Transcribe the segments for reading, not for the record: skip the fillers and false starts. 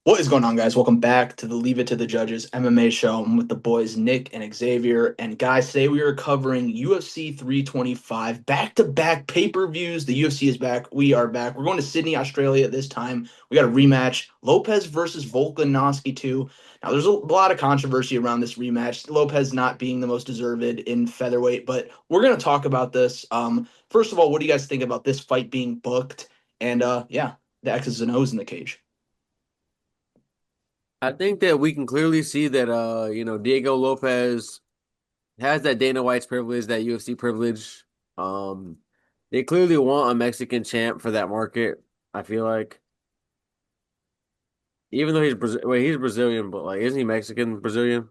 What is going on, guys? Welcome back to the Leave It to the Judges MMA show. I'm with the boys Nick and Xavier. And guys, today we are covering UFC 325 back-to-back pay-per-views. The UFC is back. We are back. We're going to Sydney, Australia this time. We got a rematch. Lopez versus Volkanovski 2. Now, there's a lot of controversy around this rematch. Lopez not being the most deserved in featherweight, but we're going to talk about this. First of all, what do you guys think about this fight being booked? And yeah, the X's and O's in the cage. I think that we can clearly see that Diego Lopez has that Dana White's privilege, that UFC privilege. Um they clearly want a Mexican champ for that market, I feel like. Even though he's Brazilian, but like isn't he Mexican Brazilian?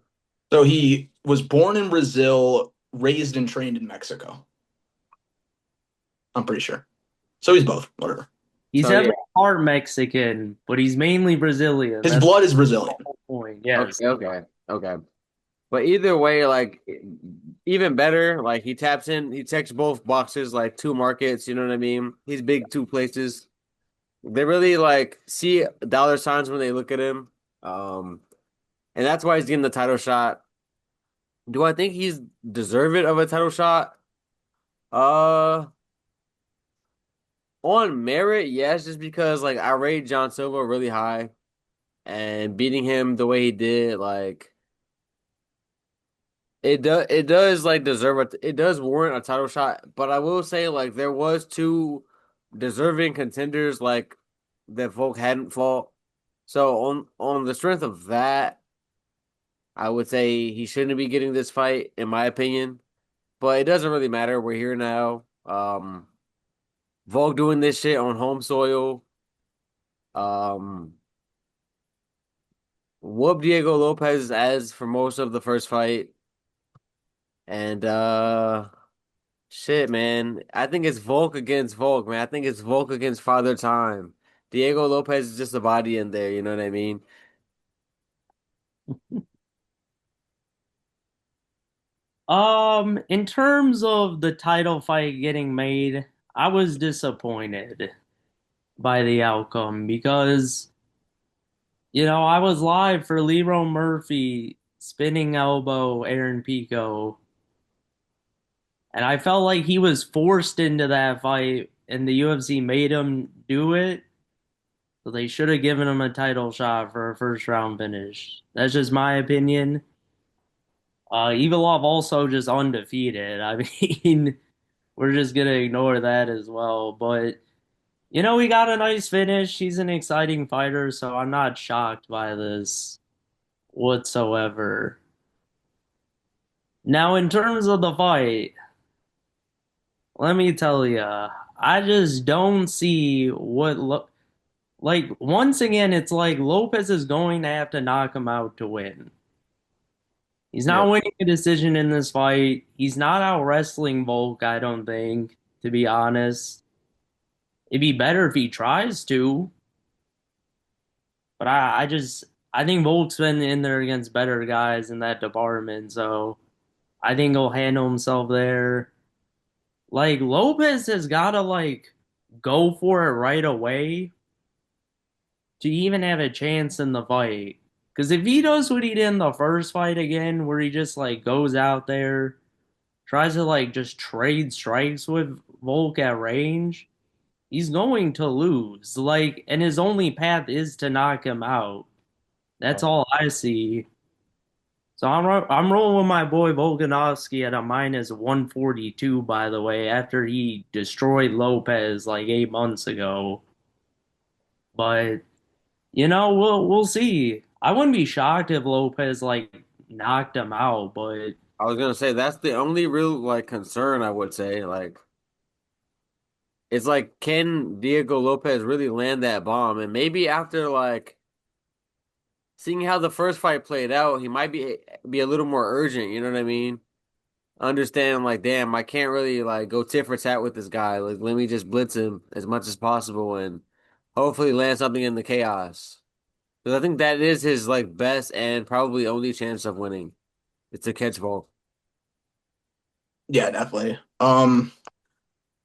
So he was born in Brazil, raised and trained in Mexico. I'm pretty sure. So he's both, whatever. He's So yeah. heavily part Mexican, but he's mainly Brazilian. His That's blood is the Brazilian. whole point. Yes. Okay. But either way, like even better, like he checks both boxes, like two markets, you know what I mean? He's big two places. They really like see dollar signs when they look at him. Um, and that's why he's getting the title shot. Do I think he's deserving of a title shot? Uh, on merit, yes, just because like I rate John Silva really high, and beating him the way he did, like it does like it does warrant a title shot. But I will say like there was two deserving contenders like that Volk hadn't fought. So on the strength of that, I would say he shouldn't be getting this fight, in my opinion. But it doesn't really matter. We're here now. Volk doing this shit on home soil. Um, whoop Diego Lopez as for most of the first fight. And shit, man. I think it's Volk against Volk, man. I think it's Volk against Father Time. Diego Lopez is just a body in there, you know what I mean? In terms of the title fight getting made, I was disappointed by the outcome because, I was live for Leroy Murphy spinning elbow Aaron Pico, and I felt like he was forced into that fight, and the UFC made him do it. So they should have given him a title shot for a first round finish. That's just my opinion. Evilov also just undefeated. I mean, we're just gonna ignore that as well. But he got a nice finish. He's an exciting fighter, so I'm not shocked by this whatsoever. Now, in terms of the fight, let me tell you, I just don't see like once again, it's like Lopez is going to have to knock him out to win. He's Yeah. not winning a decision in this fight. He's not out wrestling Volk, I don't think, to be honest. It'd be better if he tries to, but I think Volk's been in there against better guys in that department, so I think he'll handle himself there. Like Lopez has gotta go for it right away to even have a chance in the fight. Because if he does what he did in the first fight again, where he just goes out there, tries to just trade strikes with Volk at range, he's going to lose. And his only path is to knock him out. That's all I see. So I'm rolling with my boy Volkanovski at a minus 142, by the way, after he destroyed Lopez like 8 months ago. But we'll see. I wouldn't be shocked if Lopez knocked him out, but I was gonna say that's the only real like concern I would say. Like it's like can Diego Lopez really land that bomb? And maybe after like seeing how the first fight played out, he might be a little more urgent, you know what I mean? Understand like damn, I can't really like go tit for tat with this guy. Like let me just blitz him as much as possible and hopefully land something in the chaos. Because I think that is his like best and probably only chance of winning. It's a catch ball. Yeah, definitely.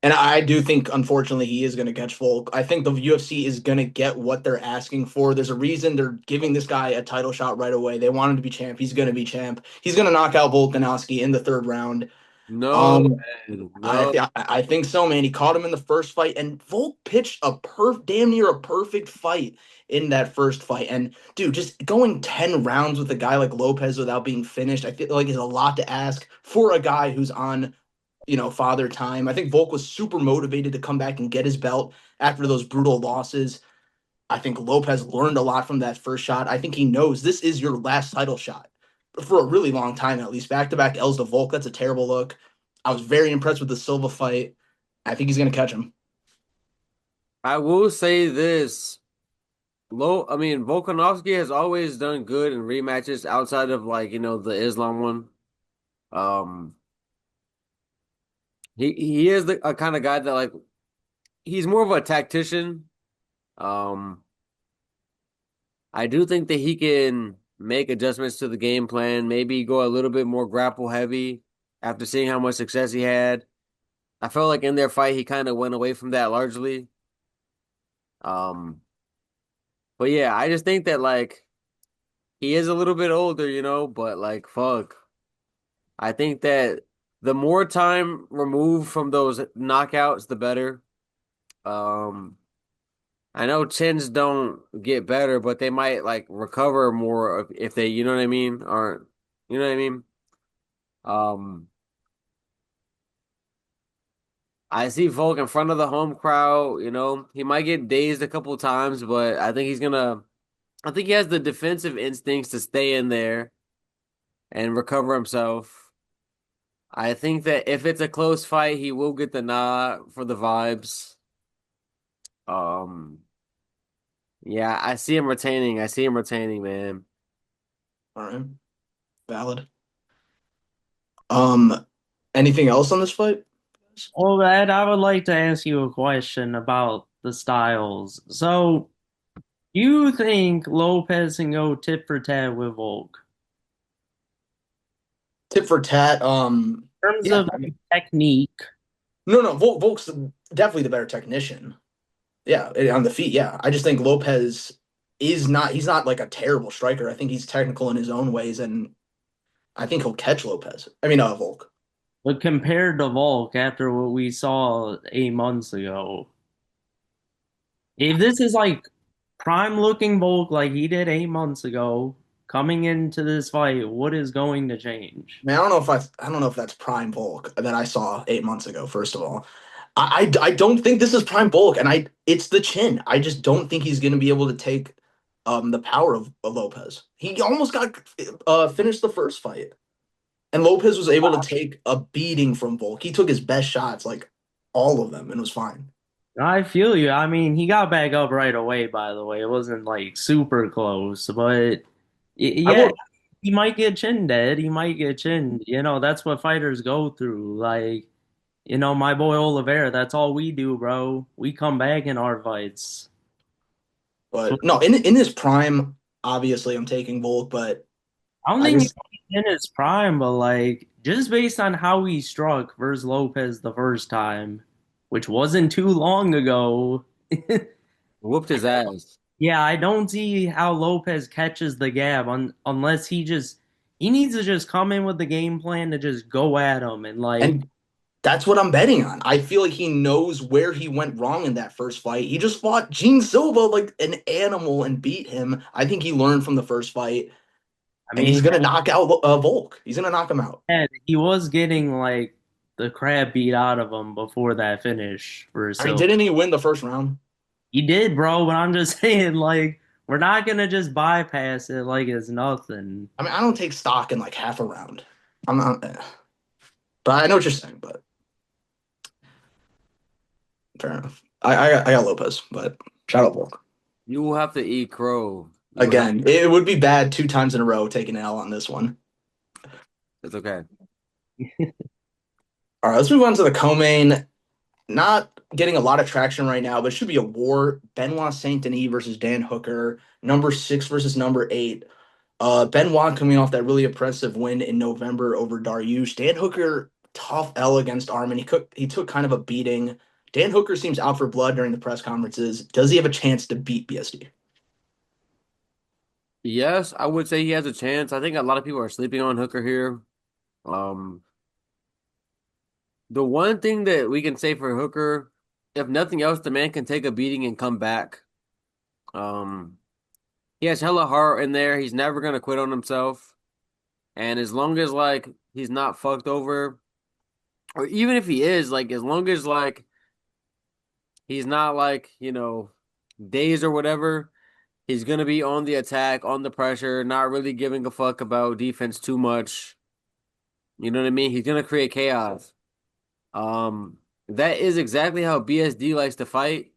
And I do think, unfortunately, he is going to catch Volk. I think the UFC is going to get what they're asking for. There's a reason they're giving this guy a title shot right away. They want him to be champ. He's going to be champ. He's going to knock out Volkanovski in the third round. No, Um, man, I no. th I think so, man. He caught him in the first fight, and Volk pitched a damn near a perfect fight in that first fight. And dude, just going 10 rounds with a guy like Lopez without being finished, I feel like is a lot to ask for a guy who's on, father time. I think Volk was super motivated to come back and get his belt after those brutal losses. I think Lopez learned a lot from that first shot. I think he knows this is your last title shot for a really long time, at least. Back to back L's to Volk. That's a terrible look. I was very impressed with the Silva fight. I think he's going to catch him. I will say this. I mean, Volkanovski has always done good in rematches outside of like, the Islam one. Um, he is the a kind of guy that like he's more of a tactician. Um, I do think that he can make adjustments to the game plan, maybe go a little bit more grapple heavy after seeing how much success he had. I felt like in their fight he kind of went away from that largely. Um, but yeah, I just think that like he is a little bit older, but like fuck. I think that the more time removed from those knockouts, the better. Um, I know chins don't get better, but they might like recover more if they, you know what I mean, aren't, you know what I mean? Um, I see Volk in front of the home crowd, he might get dazed a couple times, but I think he has the defensive instincts to stay in there and recover himself. I think that if it's a close fight, he will get the nod for the vibes. Um, yeah, I see him retaining. I see him retaining, man. All right. Valid. Um, Anything else on this fight? Well, Ed, I would like to ask you a question about the styles. So, you think Lopez can go tit for tat with Volk? Tip for tat. In terms Yeah. of technique, No, no. Volk's definitely the better technician. Yeah, on the feet. Yeah, I just think Lopez is not. He's not like a terrible striker. I think he's technical in his own ways, and I think he'll catch Lopez. I mean, Volk. but compared to Volk after what we saw 8 months ago, if this is like prime looking Volk like he did 8 months ago, coming into this fight, what is going to change? Man, I don't know if that's prime Volk that I saw 8 months ago. First of all, I don't think this is prime Volk, and it's the chin. I just don't think he's going to be able to take the power of Lopez. He almost got finished the first fight, and Lopez was able to take a beating from Volk. He took his best shots, like all of them, and was fine. I feel you. I mean, he got back up right away, by the way. It wasn't like super close, but I yeah, will, he might get chin dead. He might get chinned. That's what fighters go through. Like, my boy Oliveira, that's all we do, bro. We come back in our fights. So but no, in his prime, obviously I'm taking Volk, but I don't I think just he's in his prime, but like just based on how he struck versus Lopez the first time, which wasn't too long ago. Whooped his ass. Yeah, I don't see how Lopez catches the gap unless he needs to just come in with the game plan to just go at him and like and that's what I'm betting on. I feel like he knows where he went wrong in that first fight. He just fought Gene Silva like an animal and beat him. I think he learned from the first fight, I and he's mean, gonna knock out Volk. He's gonna knock him out. yeah, he was getting like the crap beat out of him before that finish for I mean, Silva. didn't he win the first round? He did, bro, but I'm just saying like we're not gonna just bypass it like it's nothing. I mean, I don't take stock in like half a round. I'm not, but I know what you're saying. But fair enough. I got Lopez, but shout out Volk. You will have to eat crow. You will have. Again, it would be bad 2 times in a row taking an L on this one. It's okay. All right, let's move on to the co-main. Not getting a lot of traction right now, but it should be a war. Benoit Saint Denis versus Dan Hooker, number 6 versus number 8. Benoit coming off that really impressive win in November over Dariush. Dan Hooker tough L against Armin. He took kind of a beating. Dan Hooker seems out for blood during the press conferences. Does he have a chance to beat BSD? Yes, I would say he has a chance. I think a lot of people are sleeping on Hooker here. Um, the one thing that we can say for Hooker, if nothing else, the man can take a beating and come back. Um, he has hella heart in there. He's never gonna quit on himself. And as long as like he's not fucked over, or even if he is, like as long as like he's not like, dazed or whatever, he's gonna be on the attack, on the pressure, not really giving a fuck about defense too much. You know what I mean? He's gonna create chaos. That is exactly how BSD likes to fight.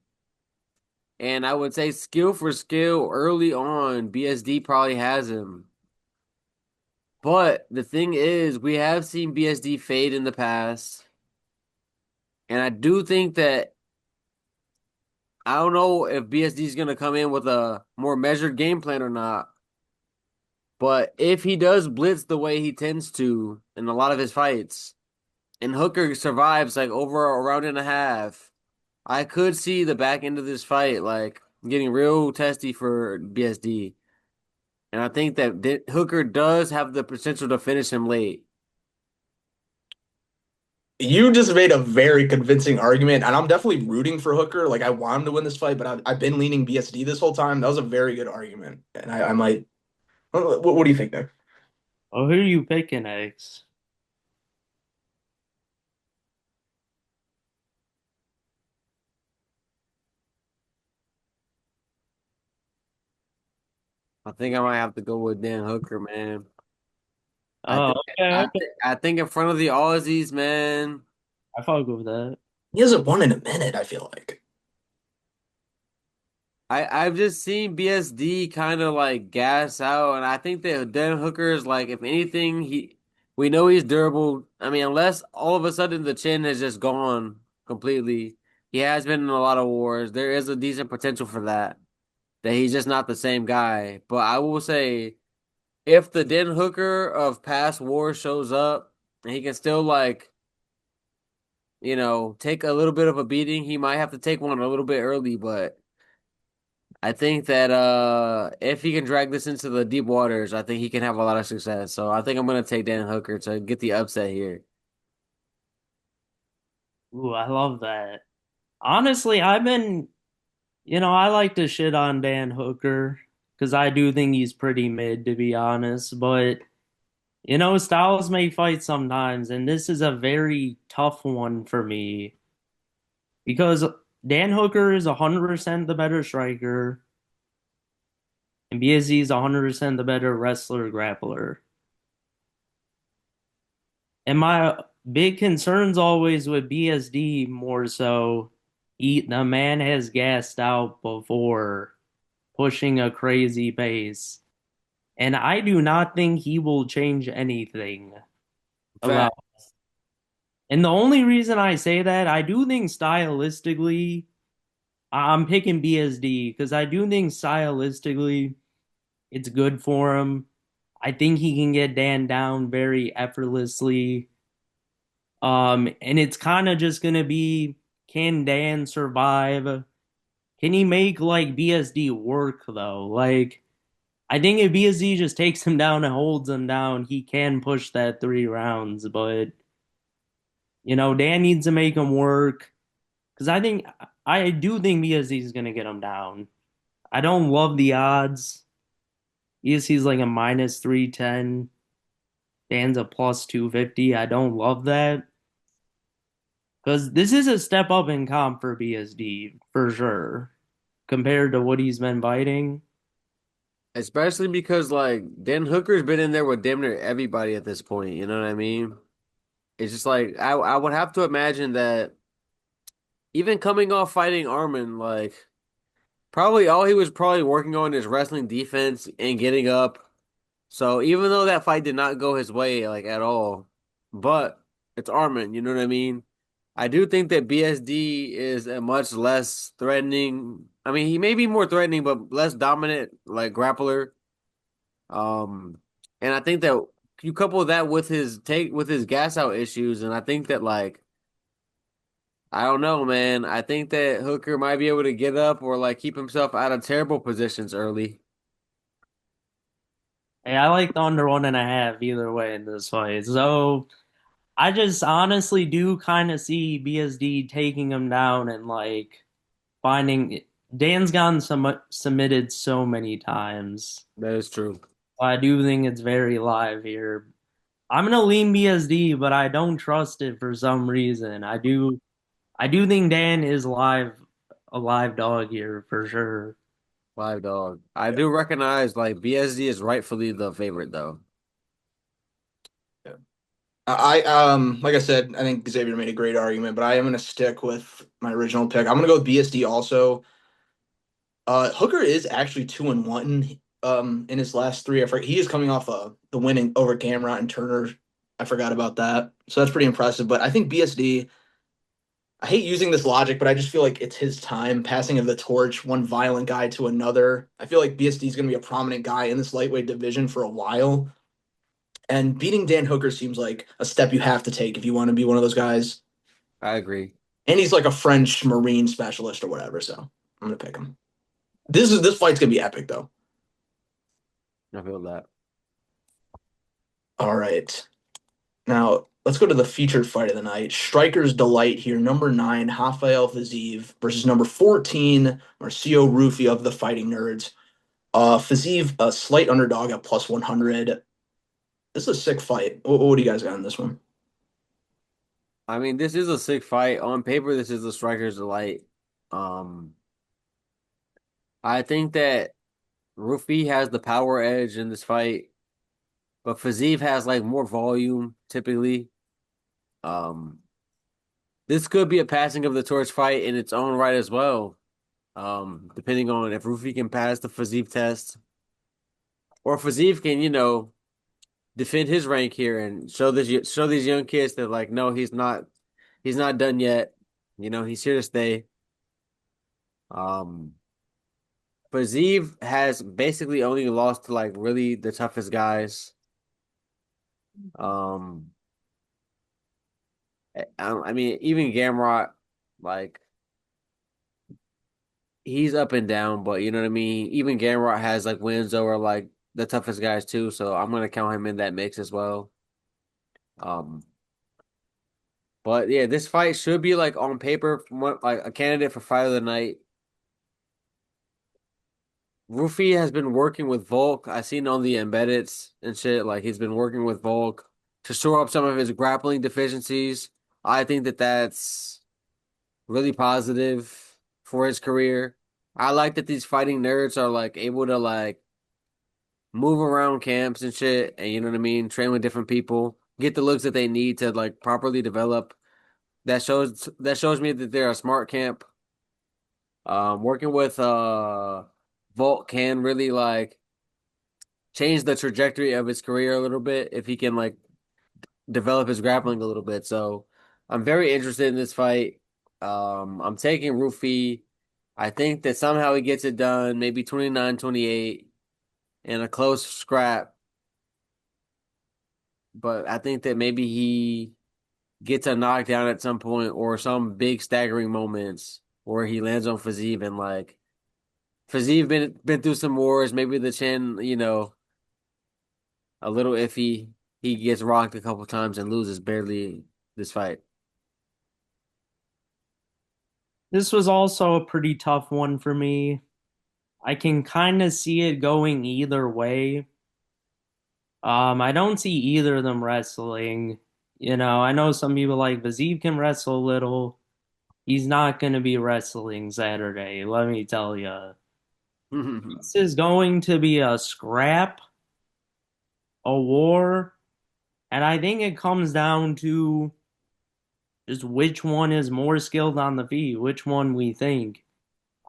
And I would say skill for skill early on, BSD probably has him. But the thing is, we have seen BSD fade in the past. And I do think that I don't know if BSD is going to come in with a more measured game plan or not. But if he does blitz the way he tends to in a lot of his fights, and Hooker survives like over a round and a half, I could see the back end of this fight like getting real testy for BSD. And I think that Hooker does have the potential to finish him late. You just made a very convincing argument, and I'm definitely rooting for Hooker. Like I want him to win this fight, but I've been leaning BSD this whole time. That was a very good argument, and I might. What do you think there? Oh, who are you picking, X? I think I might have to go with Dan Hooker, man. I Oh, think okay, okay. I think in front of the Aussies, man. I fuck with that. He hasn't won in a minute, I feel like. I've just seen BSD kind of like gas out, and I think that Dan Hooker is like, if anything, we know he's durable. I mean, unless all of a sudden the chin has just gone completely. He has been in a lot of wars. There is a decent potential for that. That he's just not the same guy. But I will say, if the Dan Hooker of past wars shows up, and he can still like, take a little bit of a beating, he might have to take one a little bit early, but. I think that if he can drag this into the deep waters, I think he can have a lot of success. So I think I'm gonna take Dan Hooker to get the upset here. Ooh, I love that. Honestly, I like to shit on Dan Hooker because I do think he's pretty mid, to be honest. But, styles may fight sometimes, and this is a very tough one for me because Dan Hooker is 100% the better striker, and BSZ is 100% the better wrestler grappler. And my big concerns always with BSD more so, the man has gassed out before pushing a crazy pace. And I do not think he will change anything about. Fact. And the only reason I say that, I do think stylistically, I'm picking BSD because I do think stylistically it's good for him. I think he can get Dan down very effortlessly. And it's kind of just gonna be, can Dan survive? Can he make like BSD work though? Like, I think if BSD just takes him down and holds him down, he can push that 3 rounds. But Dan needs to make him work because I do think BSD is gonna get him down. I don't love the odds. BSD's like a -310. Dan's a +250. I don't love that. Because this is a step up in comp for BSD, for sure, compared to what he's been fighting. Especially because like Dan Hooker's been in there with damn near everybody at this point. You know what I mean? It's just like I would have to imagine that even coming off fighting Armin, like probably all he was probably working on is wrestling defense and getting up. So even though that fight did not go his way like at all, but it's Armin, you know what I mean? I do think that BSD is a much less threatening. I mean, he may be more threatening, but less dominant like grappler. Um, and I think that you couple that with his gas out issues, and I think that like I don't know, man. I think that Hooker might be able to get up or like keep himself out of terrible positions early. Hey, I like the under 1.5 either way in this fight. So I just honestly do kind of see BSD taking him down and like finding Dan's gotten submitted so many times. That is true. I do think it's very live here. I'm gonna lean BSD, but I don't trust it for some reason. I do think Dan is a live dog here for sure. Live dog. I do recognize like BSD is rightfully the favorite though. Yeah. Like I said, I think Xavier made a great argument, but I am gonna stick with my original pick. I'm gonna go with BSD also. Hooker is actually 2-1 in his last three. He is coming off the winning over Gamrot and Turner. I forgot about that. So that's pretty impressive. But I think BSD, I hate using this logic, but I just feel like it's his time, passing of the torch, one violent guy to another. I feel like BSD is going to be a prominent guy in this lightweight division for a while. And beating Dan Hooker seems like a step you have to take if you want to be one of those guys. I agree. And he's like a French Marine specialist or whatever, so I'm gonna pick him. This fight's gonna be epic though. I feel that. All right. Now, let's go to the featured fight of the night. Striker's Delight here, number 9, Rafael Fiziev versus number 14, Marcio Rufi of the Fighting Nerds. Fiziev, a slight underdog at plus 100. This is a sick fight. What do you guys got in this one? I mean, this is a sick fight. On paper, this is the striker's delight. Um, I think that Rufi has the power edge in this fight, but Fiziev has like more volume typically. Um, this could be a passing of the torch fight in its own right as well. Depending on if Rufi can pass the Fiziev test, or if Fiziev can, defend his rank here and show these young kids that like, no, he's not done yet. He's here to stay. Um, Fiziev has basically only lost to like really the toughest guys. Um, I mean, even Gamrot, like he's up and down, but you know what I mean. Even Gamrot has like wins over like the toughest guys too, so I'm gonna count him in that mix as well. Um, but yeah, this fight should be like on paper like a candidate for fight of the night. Rufi has been working with Volk. I seen on the embeddeds and shit. Like he's been working with Volk to shore up some of his grappling deficiencies. I think that that's really positive for his career. I like that these fighting nerds are like able to like move around camps and shit, and you know what I mean, train with different people, get the looks that they need to like properly develop. That shows me that they're a smart camp. Working with Volk can really like change the trajectory of his career a little bit if he can like develop his grappling a little bit. So I'm very interested in this fight. I'm taking Rufi. I think that somehow he gets it done, maybe 29-28 in a close scrap. But I think that maybe he gets a knockdown at some point or some big staggering moments where he lands on Fiziev and like Fiziev been through some wars, maybe the chin, a little iffy. He gets rocked a couple times and loses barely this fight. This was also a pretty tough one for me. I can kind of see it going either way. I don't see either of them wrestling. I know some people like Vazeev can wrestle a little. He's not going to be wrestling Saturday, let me tell you. This is going to be a scrap, a war, and I think it comes down to just which one is more skilled on the feet, which one we think.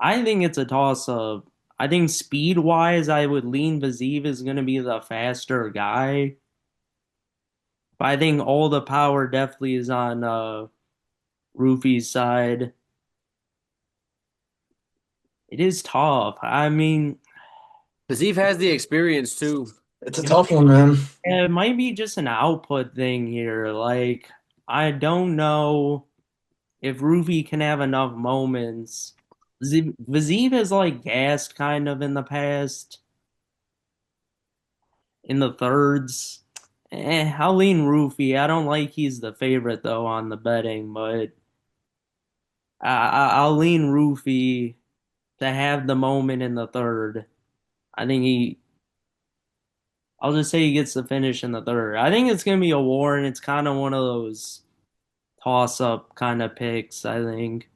I think it's a toss up. I think speed wise, I would lean Vazeev is going to be the faster guy. But I think all the power definitely is on Rufi's side. It is tough. I mean, Fiziev has the experience too. It's a tough one, man. It might be just an output thing here. Like, I don't know if Rufi can have enough moments. Viziev has like gassed kind of in the past, in the thirds. I'll lean Rufi. I don't like he's the favorite though on the betting, but I'll lean Rufi to have the moment in the third. I think I'll just say he gets the finish in the third. I think it's gonna be a war, and it's kind of one of those toss up kind of picks, I think.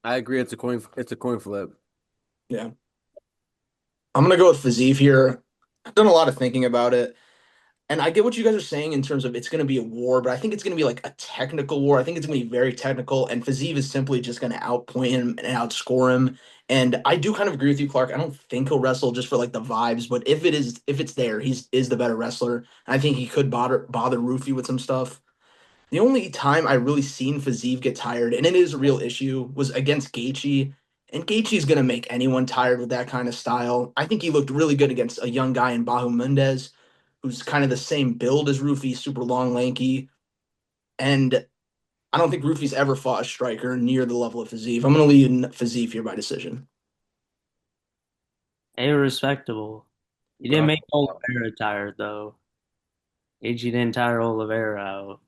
I agree. It's a coin flip. Yeah. I'm gonna go with Fiziev here. I've done a lot of thinking about it. And I get what you guys are saying in terms of it's going to be a war, but I think it's going to be like a technical war. I think it's going to be very technical, and Fiziev is simply just going to outpoint him and outscore him. And I do kind of agree with you, Clark. I don't think he'll wrestle just for like the vibes, but if it's there, he's is the better wrestler. I think he could bother Rufy with some stuff. The only time I really seen Fiziev get tired, and it is a real issue, was against Gaethje. And Gaethje's going to make anyone tired with that kind of style. I think he looked really good against a young guy in Bahu Mendez, who's kind of the same build as Rufy, super long, lanky. And I don't think Rufy's ever fought a striker near the level of Fiziev. I'm going to lead Fiziev here by decision. Hey, respectable. He didn't make Oliveira tired though. AG didn't tire Oliveira out.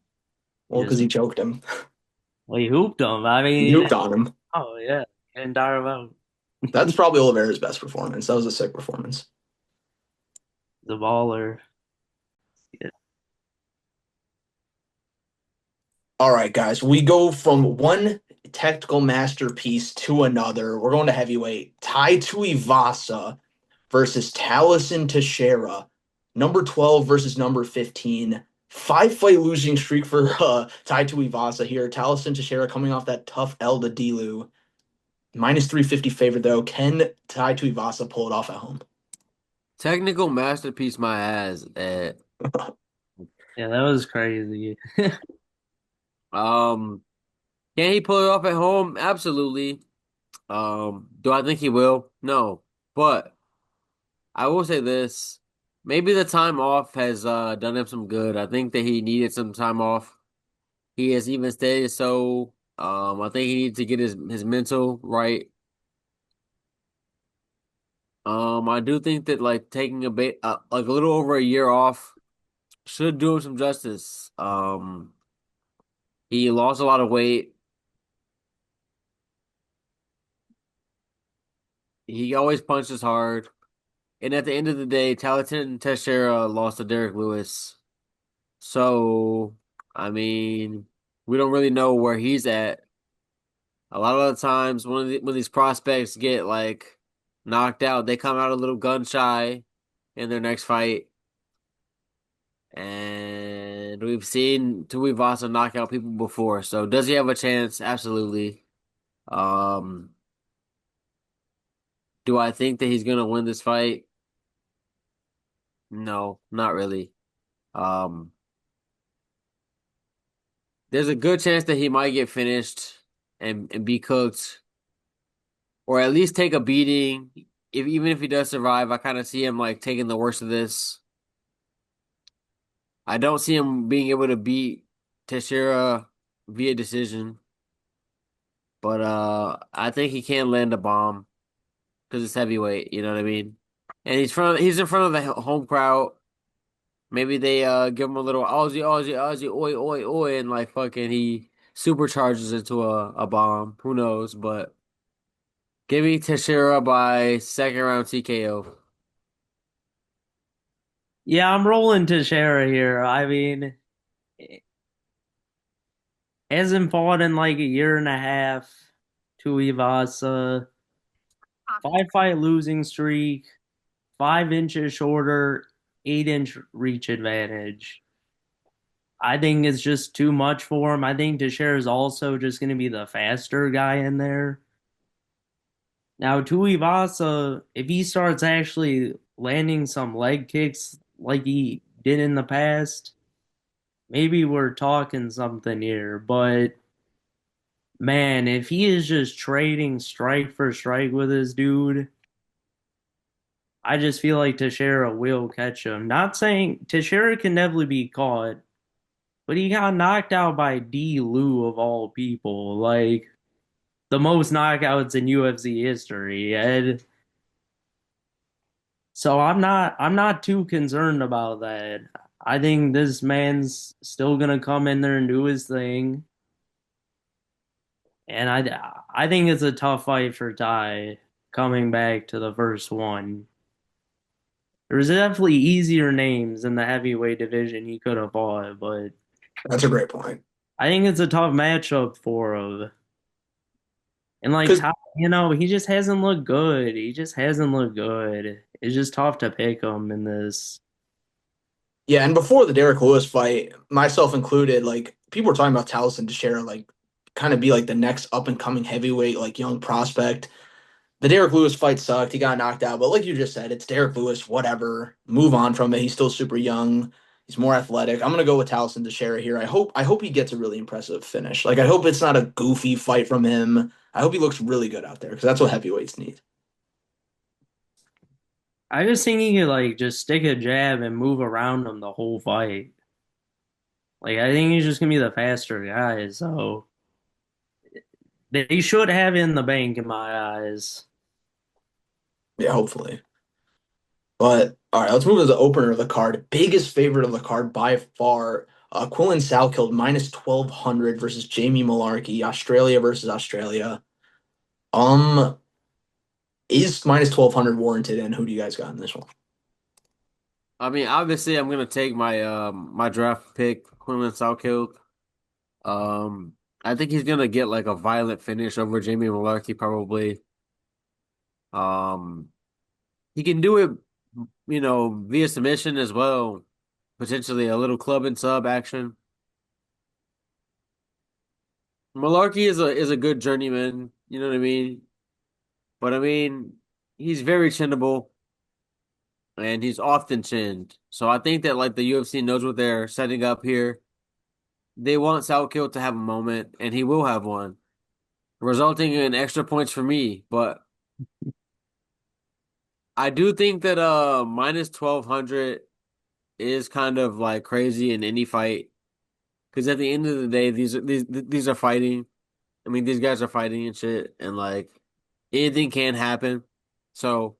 He Well, because just he choked him. well, he hooped him. I mean, He he hooped didn't, on him. oh yeah, he didn't tire him out. That's probably Oliveira's best performance. That was a sick performance. The baller. Yeah. All right, guys, we go from one technical masterpiece to another. We're going to heavyweight. Tai Tuivasa versus Taliesin Teixeira. Number 12 versus number 15. Five-fight losing streak for Tai Tuivasa here. Taliesin Teixeira coming off that tough L to Dilu. Minus 350 favorite, though. Can Tai Tuivasa pull it off at home? Technical masterpiece, my ass. Yeah, that was crazy. Um, can he pull it off at home? Absolutely. Do I think he will? No. But I will say this. Maybe the time off has done him some good. I think that he needed some time off. He has even stated so. I think he needs to get his mental right. I do think that like taking a bit like a little over a year off should do him some justice. He lost a lot of weight. He always punches hard. And at the end of the day, Talented Teixeira lost to Derek Lewis. So, I mean, we don't really know where he's at. A lot of the times when these prospects get like knocked out, they come out a little gun shy in their next fight. And we've seen Tuivasa knock out people before. So does he have a chance? Absolutely. Um, do I think that he's gonna win this fight? No, not really. Um, there's a good chance that he might get finished and be cooked, or at least take a beating. If even if he does survive, I kind of see him like taking the worst of this. I don't see him being able to beat Teixeira via decision, but I think he can land a bomb because it's heavyweight. You know what I mean? And he's in front of the home crowd. Maybe they give him a little Aussie, Aussie, Aussie, oi, oi, oi, and like fucking he supercharges into a bomb. Who knows? But give me Teixeira by second round TKO. Yeah, I'm rolling Teixeira here. I mean, hasn't fought in like a year and a half. Tuivasa, 5-fight losing streak, 5 inches shorter, 8-inch reach advantage. I think it's just too much for him. I think Teixeira is also just going to be the faster guy in there. Now, Tuivasa, if he starts actually landing some leg kicks like he did in the past, maybe we're talking something here. But man, if he is just trading strike for strike with this dude, I just feel like Teixeira will catch him. Not saying Teixeira can definitely be caught, but he got knocked out by D. Lou of all people, like the most knockouts in UFC history. And so I'm not too concerned about that. I think this man's still gonna come in there and do his thing. And I think it's a tough fight for Ty coming back to the first one. There's definitely easier names in the heavyweight division he could have fought, but That's a great point. I think it's a tough matchup for him. And like Because Ty, he just hasn't looked good. He just hasn't looked good. It's just tough to pick him in this. yeah, and before the Derek Lewis fight, myself included, like people were talking about Taliesin Teixeira, like kind of be like the next up and coming heavyweight, like young prospect. The Derek Lewis fight sucked. He got knocked out, but like you just said, it's Derek Lewis. Whatever, move on from it. He's still super young. He's more athletic. I'm gonna go with Taliesin Teixeira here. I hope he gets a really impressive finish. Like I hope it's not a goofy fight from him. I hope he looks really good out there because that's what heavyweights need. I just think he could like just stick a jab and move around him the whole fight. Like I think he's just gonna be the faster guy, so they should have it in the bank in my eyes. Yeah, hopefully. But all right, let's move to the opener of the card. Biggest favorite of the card by far. Quillen Salkeld minus 1200 versus Jamie Malarkey, Australia versus Australia. Um, is minus 1200 warranted, and who do you guys got in this one? I mean, obviously, I'm gonna take my draft pick, Quinlan Southkill. I think he's gonna get like a violent finish over Jamie Mullarkey probably. Um, he can do it, via submission as well. Potentially a little club and sub action. Mullarkey is a good journeyman. You know what I mean? But I mean, he's very chinnable and he's often chinned. So I think that like the UFC knows what they're setting up here. They want Southkill to have a moment, and he will have one, resulting in extra points for me. But I do think that minus 1200 is kind of like crazy in any fight because at the end of the day, these are fighting. I mean, these guys are fighting and shit, and like anything can happen. So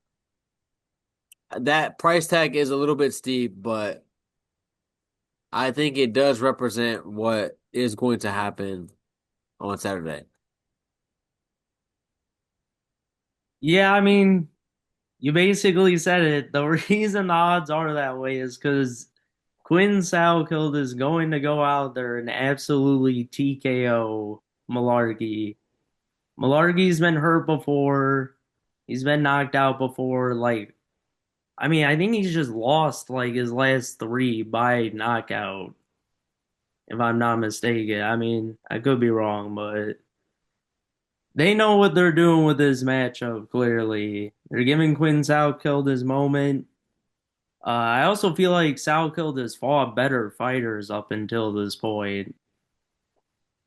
that price tag is a little bit steep, but I think it does represent what is going to happen on Saturday. Yeah, I mean, you basically said it. The reason the odds are that way is because Quinn Salkild is going to go out there and absolutely TKO Malarkey. Malarkey's been hurt before. He's been knocked out before. Like, I mean, I think he's just lost like his last three by knockout, if I'm not mistaken. I mean, I could be wrong, but they know what they're doing with this matchup, clearly. They're giving Quinn Salkild his moment. I also feel like Salkild has fought better fighters up until this point.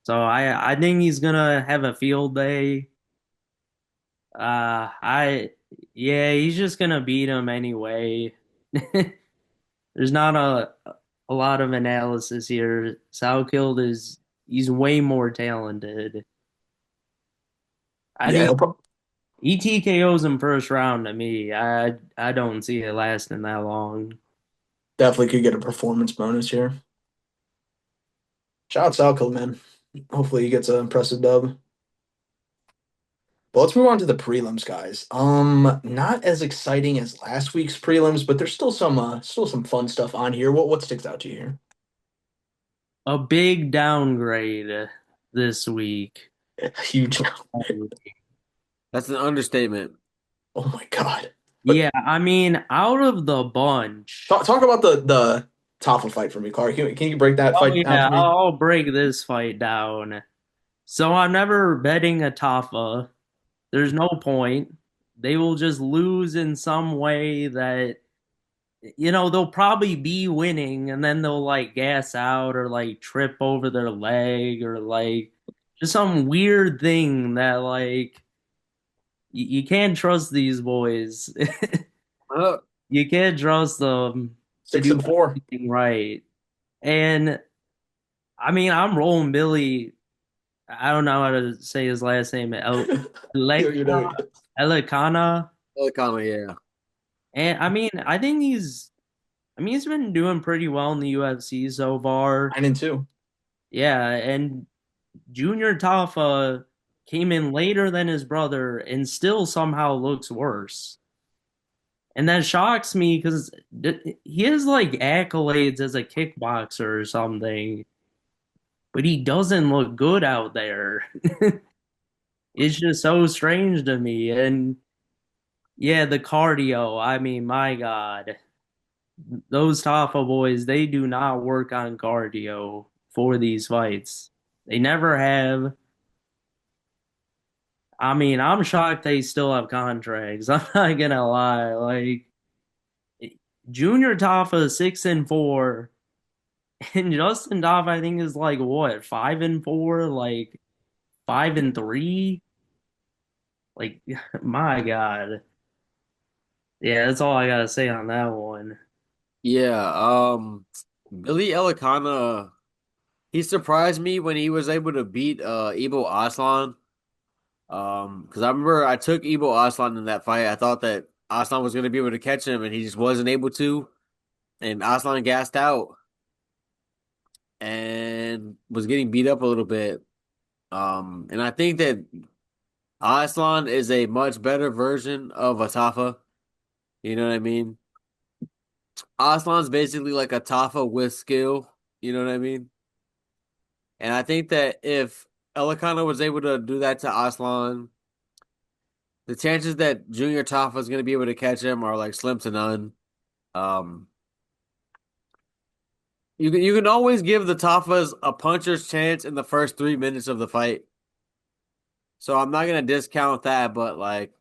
So I think he's gonna have a field day. I yeah, he's just gonna beat him anyway. There's not a lot of analysis here. Salkild is he's way more talented. I Yeah, think he'll pro he TKOs him first round to me. I don't see it lasting that long. definitely could get a performance bonus here. Shout out Salkeld, man. Hopefully he gets an impressive dub. But let's move on to the prelims, guys. Not as exciting as last week's prelims, but there's still some fun stuff on here. What sticks out to you here? A big downgrade this week. Huge. That's an understatement. Oh my God. But Yeah, I mean, out of the bunch. talk about the Tafel fight for me, Clark. Can you break that Oh fight down yeah, for me? I'll break this fight down. So I'm never betting a Tafa. There's no point. They will just lose in some way that they'll probably be winning and then they'll like gas out or like trip over their leg or like just some weird thing that like you can't trust these boys. You can't trust them to Six do and four. anything right. And I mean, I'm rolling Billy. I don't know how to say his last name. You know, Elikana. Kind of, yeah. And I mean, I mean, he's been doing pretty well in the UFC so far. 9-2. Yeah, and Junior Tafa came in later than his brother and still somehow looks worse. And that shocks me because he has like accolades as a kickboxer or something, but he doesn't look good out there. It's just so strange to me. And yeah, the cardio, I mean, my God, those Tafa boys, they do not work on cardio for these fights. They never have. I mean, I'm shocked they still have contracts. I'm not gonna lie. Like Junior Tafa 6-4, and Justin Tafa I think is like what 5-4, like 5-3. Like my God, yeah, that's all I gotta say on that one. Yeah, Billy Elikana, he surprised me when he was able to beat Ibo Aslan. Because I remember I took Ibo Aslan in that fight. I thought that Aslan was gonna be able to catch him, and he just wasn't able to. And Aslan gassed out and was getting beat up a little bit. And I think that Aslan is a much better version of Atafa. You know what I mean? Aslan's basically like a Tafa with skill. You know what I mean? And I think that if Elikana was able to do that to Aslan, the chances that Junior Tafa is going to be able to catch him are like slim to none. Um, you can always give the Tafas a puncher's chance in the first 3 minutes of the fight. So I'm not going to discount that, but like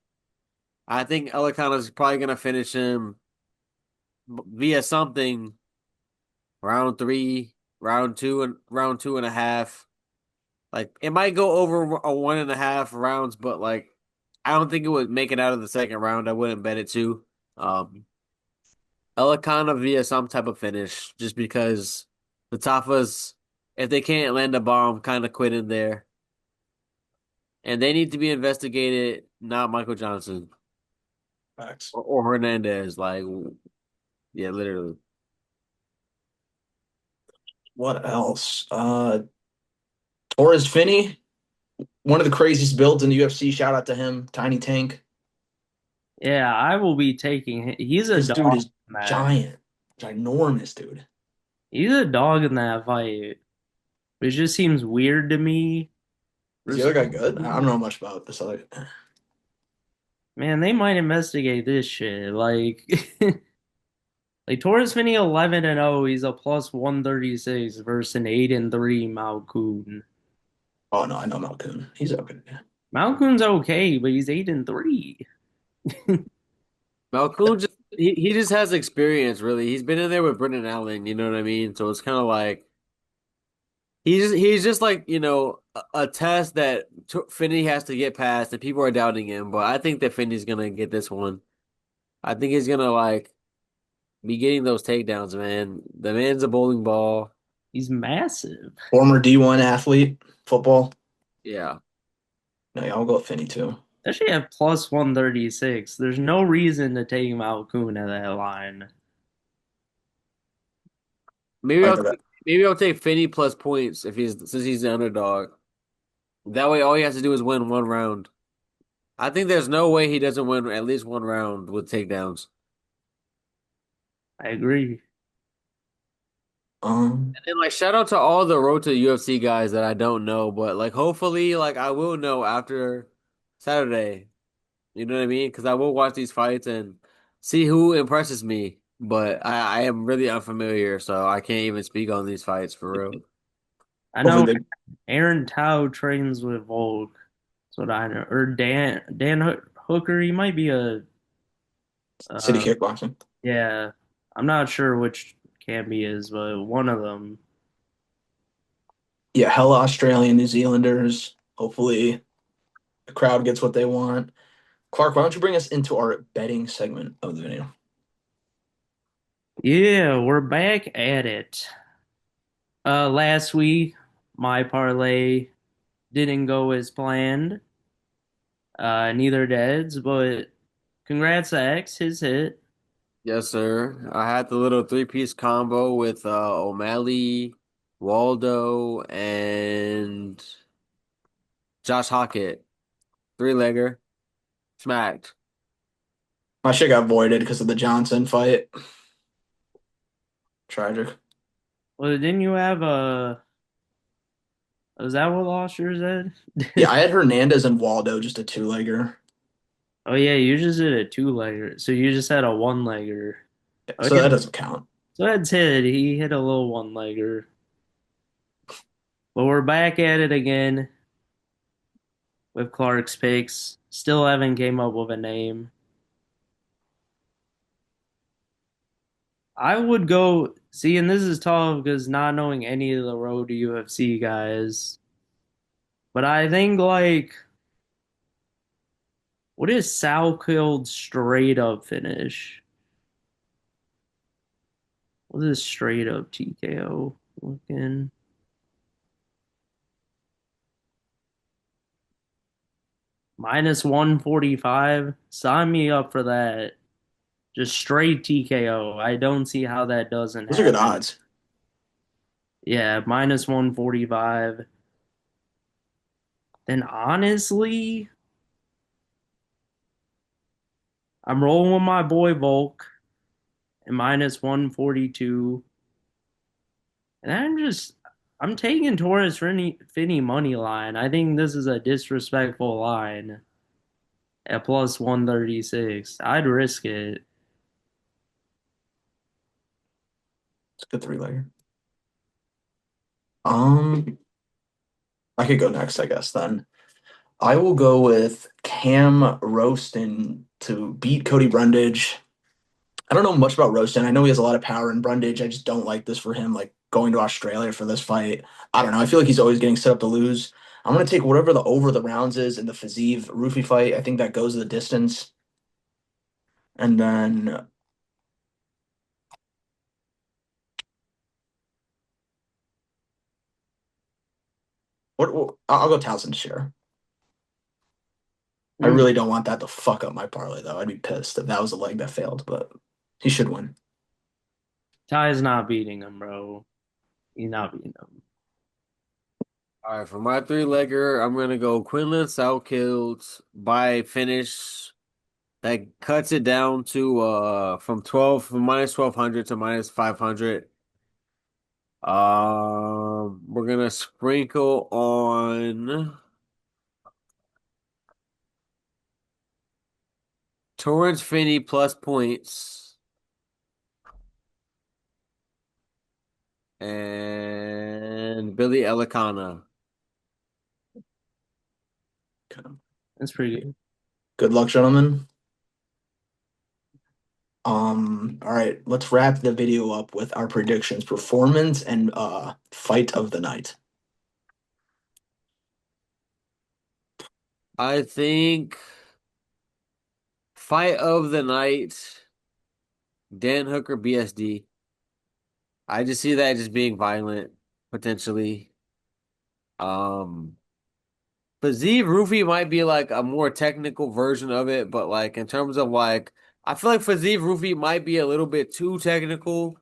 I think Elikana is probably going to finish him via something round three, round two and a half. Like it might go over a 1.5 rounds, but like I don't think it would make it out of the second round. I wouldn't bet it to. Um, Elikana via some type of finish, just because the Tafas, if they can't land a bomb, kind of quit in there, and they need to be investigated. Not Michael Johnson Facts. or Hernandez. Like, yeah, literally. What else? Torres Finney, one of the craziest builds in the UFC. Shout out to him, Tiny Tank. Yeah, I will be taking him. He's a This dude dog is in that. giant, ginormous, dude. He's a dog in that fight. It just seems weird to me. Is For the other guy some good? I don't reason. know much about this other. Man, they might investigate this shit. Like, like Torres Finney 11-0. He's a plus 136 versus an 8-3 Malkoon. Oh no, I know Malcolm. He's okay. Malkoon's okay, but he's 8-3. Malkoun he just has experience. Really, he's been in there with Brendan Allen. You know what I mean? So it's kind of like he's just like a test that Finney has to get past, and people are doubting him. But I think that Finney's gonna get this one. I think he's gonna like be getting those takedowns, man. The man's a bowling ball. He's massive. Former D1 athlete, football. Yeah. No, yeah, I'll go with Finney too. Especially at plus 136. There's no reason to take Malkoon at that line. Maybe I I'll know that. maybe I'll take Finney plus points if he's the underdog. That way, all he has to do is win one round. I think there's no way he doesn't win at least one round with takedowns. I agree. Um, And then like shout out to all the road to UFC guys that I don't know, but like hopefully like I will know after Saturday. You know what I mean? Because I will watch these fights and see who impresses me. But I am really unfamiliar, so I can't even speak on these fights for real. I hopefully know the Aaron Tao trains with Volk. That's what I know. Or Dan Hooker. He might be a city uh kickboxing. yeah. I'm not sure which camp he is, but one of them. Yeah, hella Australian, New Zealanders. Hopefully the crowd gets what they want. Clark, why don't you bring us into our betting segment of the video? Yeah, we're back at it. Last week my parlay didn't go as planned. Neither did, but congrats to X, his hit. Yes, sir. I had the little three-piece combo with O'Malley, Waldo, and Josh Hockett. Three-legger. Smacked. My shit got voided because of the Johnson fight. Tragic. Well, didn't you have a? Was that what lost yours Yeah, at? I had Hernandez and Waldo, just a two-legger. Oh yeah, you just did a two-legger. So you just had a one-legger. So Okay, that doesn't count. so that's hit. He hit a little one-legger. But we're back at it again with Clark's picks. Still haven't came up with a name. I would go see, and this is tough because not knowing any of the road to UFC guys. But I think like, what is Sal Killed straight up finish? What is straight up TKO looking? Minus 145. Sign me up for that. Just straight TKO. I don't see how that doesn't Those are good happen. odds. Yeah, minus 145. Then honestly, I'm rolling with my boy Volk at minus 142. And I'm taking Torres Finney money line. I think this is a disrespectful line at plus 136. I'd risk it. It's a good three-legger. Um, I could go next, I guess, then. I will go with Cam Roaston to beat Cody Brundage. I don't know much about Roaston. I know he has a lot of power in Brundage. I just don't like this for him, like going to Australia for this fight. I don't know. I feel like he's always getting set up to lose. I'm gonna take whatever the over the rounds is in the Fiziev Roofy fight. I think that goes the distance. And then I'll go Towson share. I Mm. really don't want that to fuck up my parlay though. I'd be pissed if that was a leg that failed, but he should win. Ty's not beating him, bro. He's not beating him. All right, for my three-legger, I'm gonna go Quinlan Southkills by finish. That cuts it down to from minus 1200 to minus 500. We're gonna sprinkle on Torrance Finney plus points and Billy Elikana. Okay. That's pretty good. Good luck, gentlemen. All right, let's wrap the video up with our predictions, performance, and fight of the night. I think fight of the night, Dan Hooker BSD. I just see that just being violent potentially. Um, Fazeev Rufi might be like a more technical version of it, but like in terms of like, I feel like Fazeev Rufi might be a little bit too technical.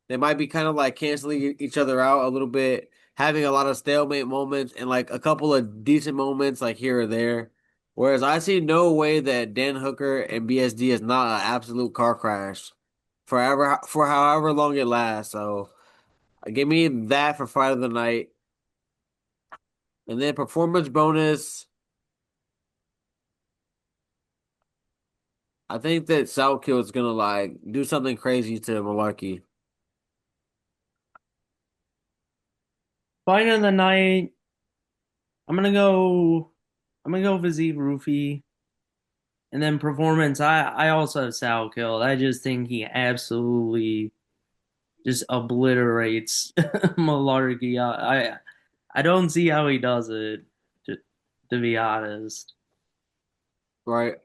They might be kind of like canceling each other out a little bit, having a lot of stalemate moments and like a couple of decent moments like here or there. Whereas I see no way that Dan Hooker and BSD is not an absolute car crash forever for however long it lasts. So give me that for Friday the night. And then performance bonus. I think that Southkill is gonna like do something crazy to Malarkey. Fight of the night. I'm gonna go. I'm gonna go Vizzy Roofy. And then performance. I also have Sal killed. I just think he absolutely just obliterates Malarkey. I don't see how he does it. To, to be honest. Right.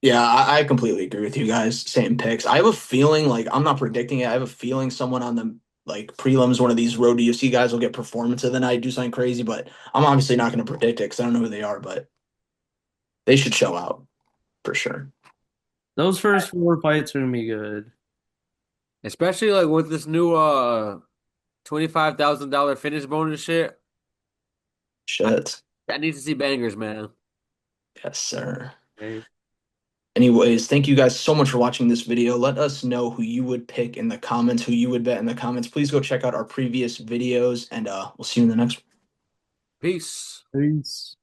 Yeah, I completely agree with you guys. Same picks. I have a feeling, like, I'm not predicting it. I have a feeling someone on the like prelims, one of these road to UFC guys, will get performance of the night, do something crazy. But I'm obviously not going to predict it because I don't know who they are. But they should show out for sure. Those first four fights are gonna be good. Especially like with this new $25,000 finish bonus shit. I, Shit. I need to see bangers, man. Yes, sir. Okay. Anyways, thank you guys so much for watching this video. Let us know who you would pick in the comments, who you would bet in the comments. Please go check out our previous videos, and we'll see you in the next one. Peace. Peace.